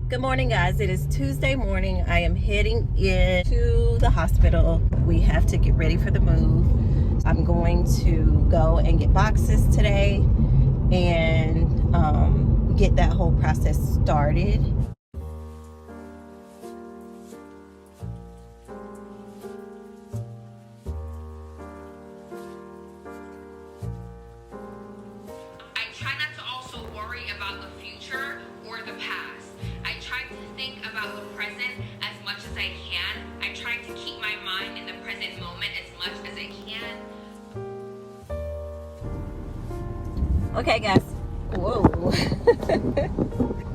Good morning, guys. It is Tuesday morning. I am heading into the hospital. We have to get ready for the move. I'm going to go and get boxes today and get that whole process started. I try not to also worry about the future or the past. I try to think about the present as much as I can. I try to keep my mind in the present moment as much as I can. Okay, guys. Whoa.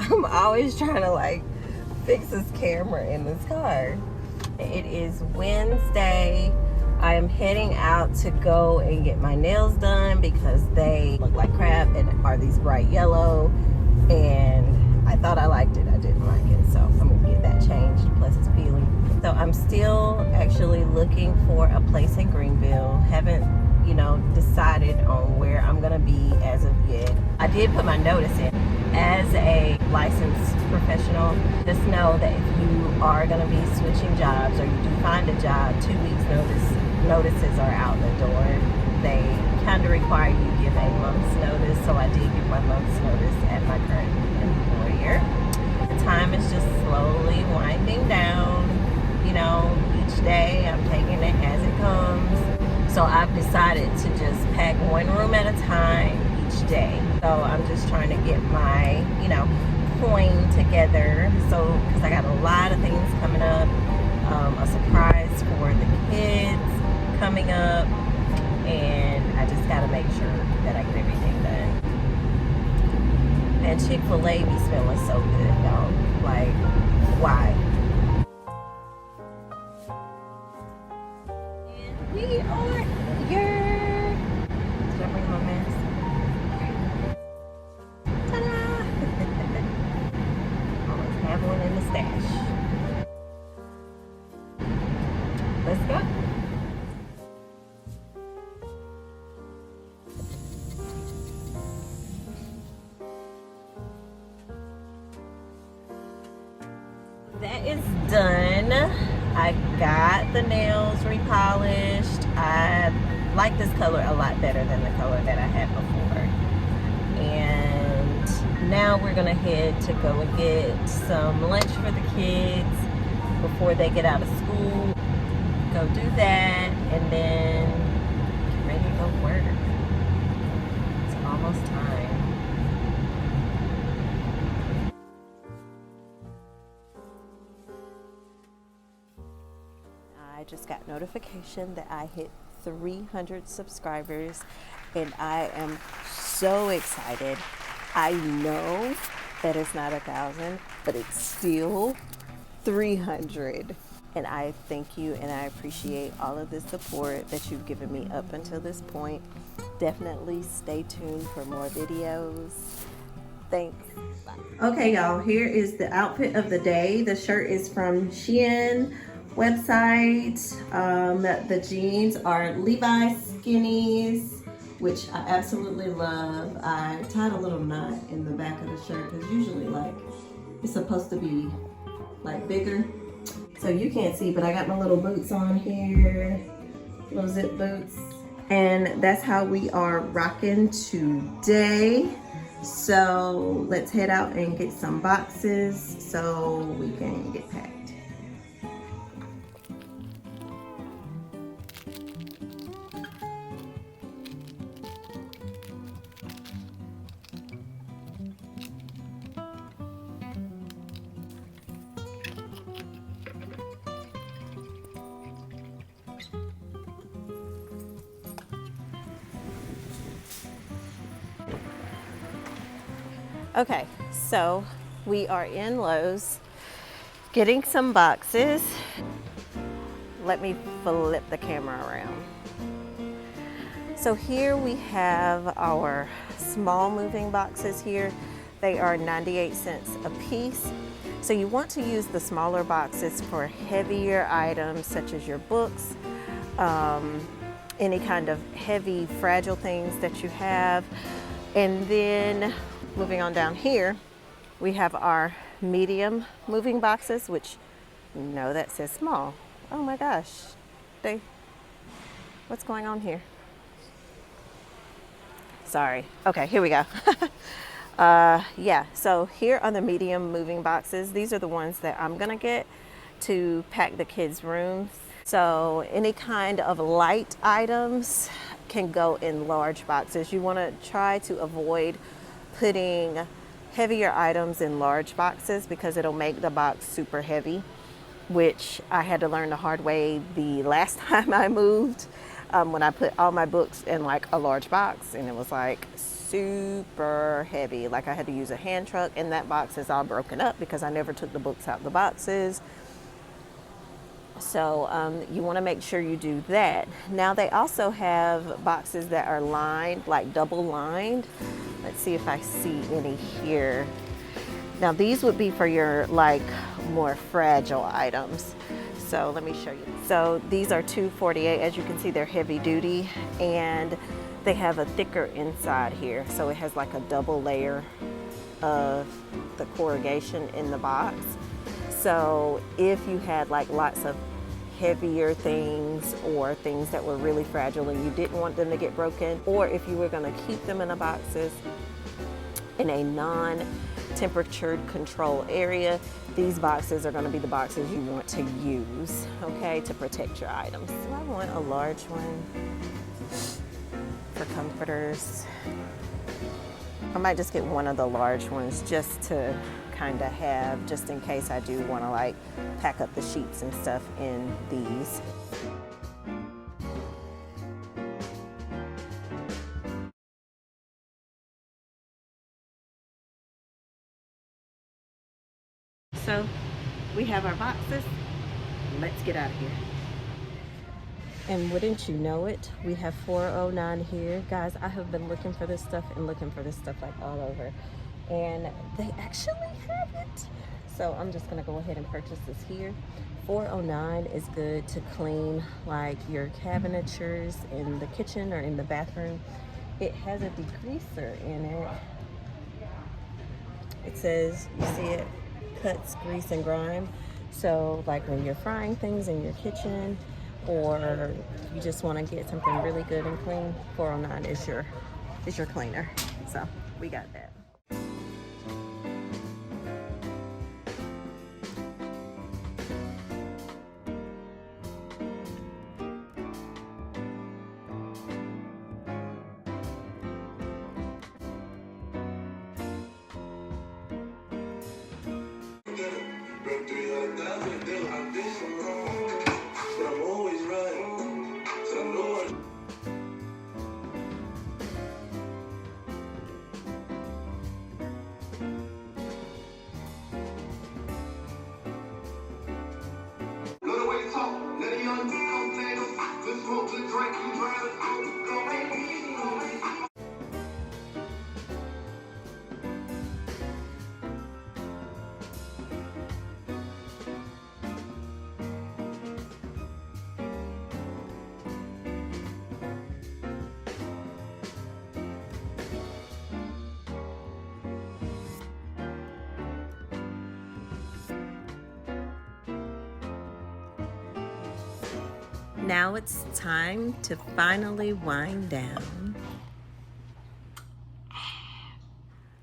I'm always trying to fix this camera in this car. It is Wednesday. I am heading out to go and get my nails done because they look like crap and are these bright yellow, and I thought I liked it. I didn't like it, so I'm gonna get that changed, plus it's peeling. So I'm still actually looking for a place in Greenville. Haven't decided on where I'm gonna be as of yet. I did put my notice in. As a licensed professional, just know that if you are gonna be switching jobs or you do find a job, 2 weeks notices are out the door. They kind of require you to give a month's notice, so I did give 1 month's notice at my current employer. The time is just slowly winding down. Each day I'm taking it as it comes. So I've decided to just pack 1 room at a time each day. So I'm just trying to get my, coin together. So, because I got a lot of things coming up, a surprise for the kids coming up, and I just got to make sure that I get everything done. And Chick-fil-A be smelling so good, y'all. Like, why? We are here. Did I bring my mask? Ta-da! Always have one in the stash. Let's go. That is done. I got the nails repolished. I like this color a lot better than the color that I had before. And now we're gonna head to go and get some lunch for the kids before they get out of school. Go do that and then get ready to go work. It's almost time. I just got notification that I hit 300 subscribers, and I am so excited. I know that it's not 1,000, but it's still 300. And I thank you and I appreciate all of the support that you've given me up until this point. Definitely stay tuned for more videos. Thanks. Bye. Okay, y'all, here is the outfit of the day. The shirt is from Shein website. The jeans are Levi's skinnies, which I absolutely love. I tied a little knot in the back of the shirt because usually it's supposed to be bigger, so you can't see, but I got my little boots on here, little zip boots, and that's how we are rocking today. So let's head out and get some boxes so we can get packed. Okay, so we are in Lowe's getting some boxes. Let me flip the camera around. So here we have our small moving boxes here. They are 98 cents a piece. So you want to use the smaller boxes for heavier items such as your books, any kind of heavy, fragile things that you have. And then moving on down here, we have our medium moving boxes, which no, that says small. Oh my gosh, what's going on here? Sorry. Okay, here we go. Yeah, so here are the medium moving boxes. These are the ones that I'm gonna get to pack the kids' rooms. So any kind of light items can go in large boxes. You wanna try to avoid putting heavier items in large boxes because it'll make the box super heavy, which I had to learn the hard way the last time I moved, when I put all my books in like a large box, and it was like super heavy. Like I had to use a hand truck, and that box is all broken up because I never took the books out the boxes. So you want to make sure you do that. Now they also have boxes that are lined, like double lined. Let's see if I see any here. Now these would be for your like more fragile items. So let me show you. So these are 248. As you can see, they're heavy duty, and they have a thicker inside here. So it has like a double layer of the corrugation in the box. So if you had like lots of heavier things or things that were really fragile and you didn't want them to get broken, or if you were going to keep them in the boxes in a non-temperature control area, these boxes are going to be the boxes you want to use, okay, to protect your items. So I want a large one for comforters. I might just get one of the large ones just to kind of have, just in case I do want to like pack up the sheets and stuff in these. So we have our boxes. Let's get out of here. And wouldn't you know it, we have 409 here. Guys, I have been looking for this stuff and looking for this stuff like all over, and they actually have it. So I'm just gonna go ahead and purchase this here. 409 is good to clean like your cabinetures in the kitchen or in the bathroom. It has a degreaser in it. It says, you see it, cuts, grease, and grime. So like when you're frying things in your kitchen, or you just want to get something really good and clean, 409 is your cleaner. So we got that. Now it's time to finally wind down.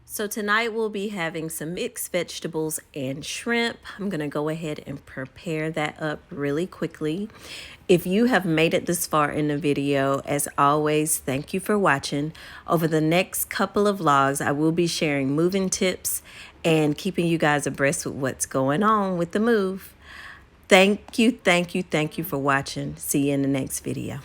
So tonight we'll be having some mixed vegetables and shrimp. I'm gonna go ahead and prepare that up really quickly. If you have made it this far in the video, as always, thank you for watching. Over the next couple of vlogs, I will be sharing moving tips and keeping you guys abreast with what's going on with the move. Thank you for watching. See you in the next video.